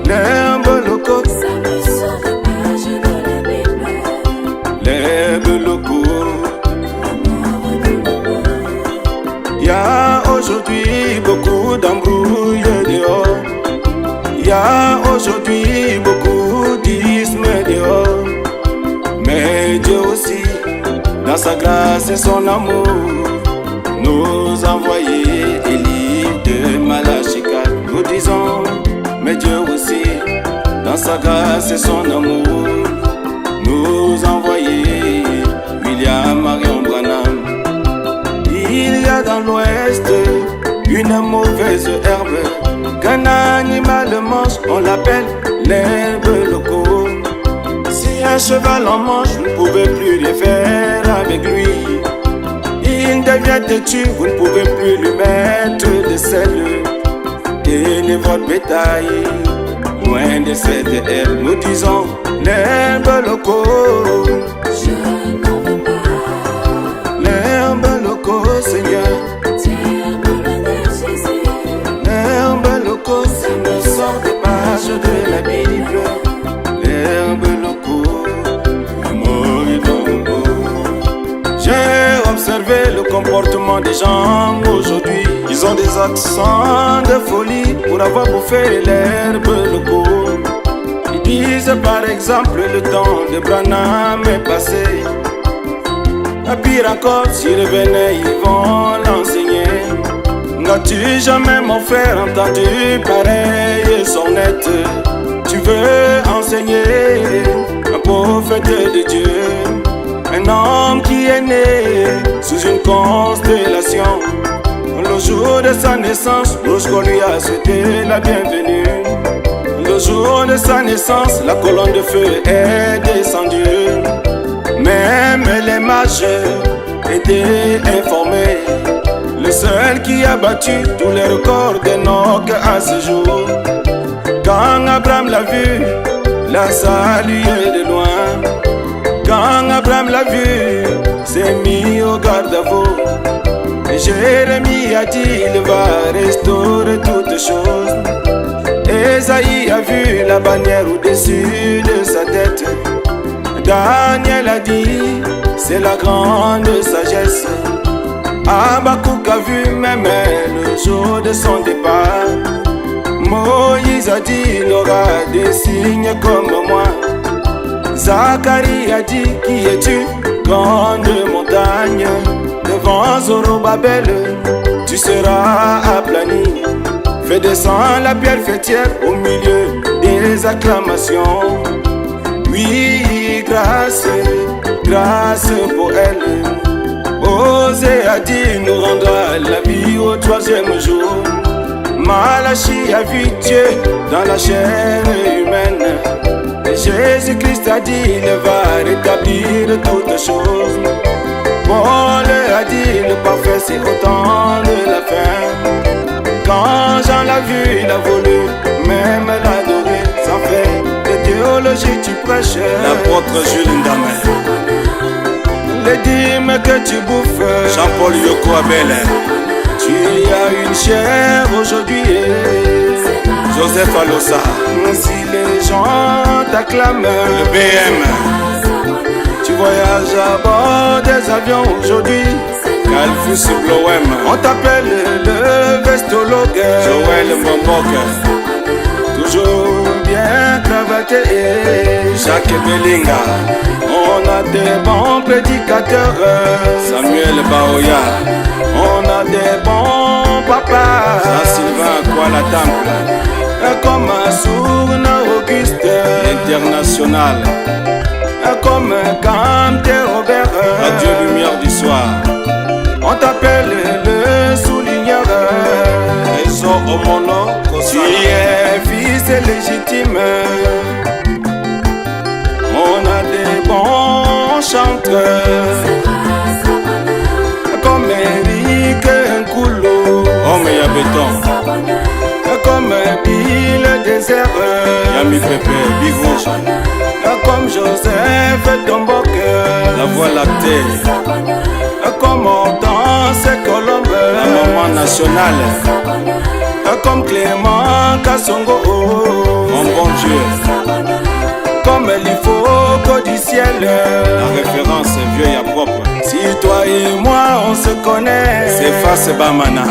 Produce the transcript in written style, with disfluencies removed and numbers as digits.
L'herbe locaux, l'herbe locaux. Y a aujourd'hui beaucoup d'embrouilles dehors. Y a aujourd'hui beaucoup d'ismes dehors. Mais Dieu aussi, dans sa grâce et son amour, nous envoyait Élie de Malachika. Nous disons, mais Dieu aussi, dans sa grâce et son amour, nous envoyait William Marion Branham. Il y a dans l'ouest une mauvaise herbe qu'un animal mange, on l'appelle l'herbe locaux. Si un cheval en mange, vous ne pouvez plus rien faire avec lui. Il devient têtu, vous ne pouvez plus lui mettre de sel. Tenez votre bétail loin de cette herbe. Nous disons l'herbe locaux. L'herbe locaux, Seigneur. L'herbe locaux, ça me sort des pages de la Bible. L'herbe locaux, l'amour est bon. J'ai observé le comportement des gens aujourd'hui. Ils ont des accents de folie pour avoir bouffé l'herbe locaux. Ils disent par exemple le temps de Branham est passé. Pire encore, s'ils revenaient, ils vont l'enseigner. N'as-tu jamais, mon frère, entendu pareille sonnette? Tu veux enseigner un prophète de Dieu, un homme qui est né sous une constellation. Le jour de sa naissance, lorsqu'on lui a souhaité la bienvenue. Le jour de sa naissance, la colonne de feu est descendue. Même les mages étaient informés. Le seul qui a battu tous les records d'Enoch à ce jour. Quand Abraham l'a vu, l'a salué de loin. Quand Abraham l'a vu, s'est mis au garde-à-vous. Jérémie a dit, il va restaurer toutes choses. Esaïe a vu la bannière au-dessus de sa tête. Daniel a dit, c'est la grande sagesse. Habakkuk a vu même le jour de son départ. Moïse a dit, il aura des signes comme moi. Zacharie a dit, qui es-tu, grande montagne? Devant Zorobabel, tu seras aplani. Fais descendre la pierre fêtière au milieu des acclamations. Oui, grâce, grâce pour elle. Osée a dit, nous rendra la vie au troisième jour. Malachie a vu Dieu dans la chair humaine. Et Jésus-Christ a dit, il va rétablir toutes choses. Paul a dit, le parfait c'est au temps de la fin. Quand Jean l'a vu, il a voulu même l'adorer. Sans faire de théologie, tu prêches. L'apôtre Jules Ndamé. Les dîmes que tu bouffes, Jean-Paul Yoko Abel. tu as une chair aujourd'hui. Joseph Alosa. Si les gens t'acclament, Le BM. tu voyages à bord des avions aujourd'hui. Calfus Blowem. On t'appelle le vestologue. Joël Mbok. Toujours bien cravaté. Jacques Belinga. On a des bons prédicateurs. Samuel Baoya. On a des bons papas. Jean-Sylvain Kuala Temple. Comme Sourna Auguste. International. Comme Camté Robert. Radio Lumière du Soir. On t'appelle le souligneur. Réseau Omono. Tu es fils légitime. On a des bons chanteurs. Comme Eric Nkulu. Homme et béton. Comme Bill Désert. Yami Pepe, Big Rouge. Comme Joseph Tombok. La Voie lactée. Comme Hortense Colombe. La Maman nationale. Pas comme Clément Kassongo, Mon bon Dieu, comme il faut qu'au du ciel. la référence est vieille à propre. Si toi et moi on se connaît, C'est face Bamana.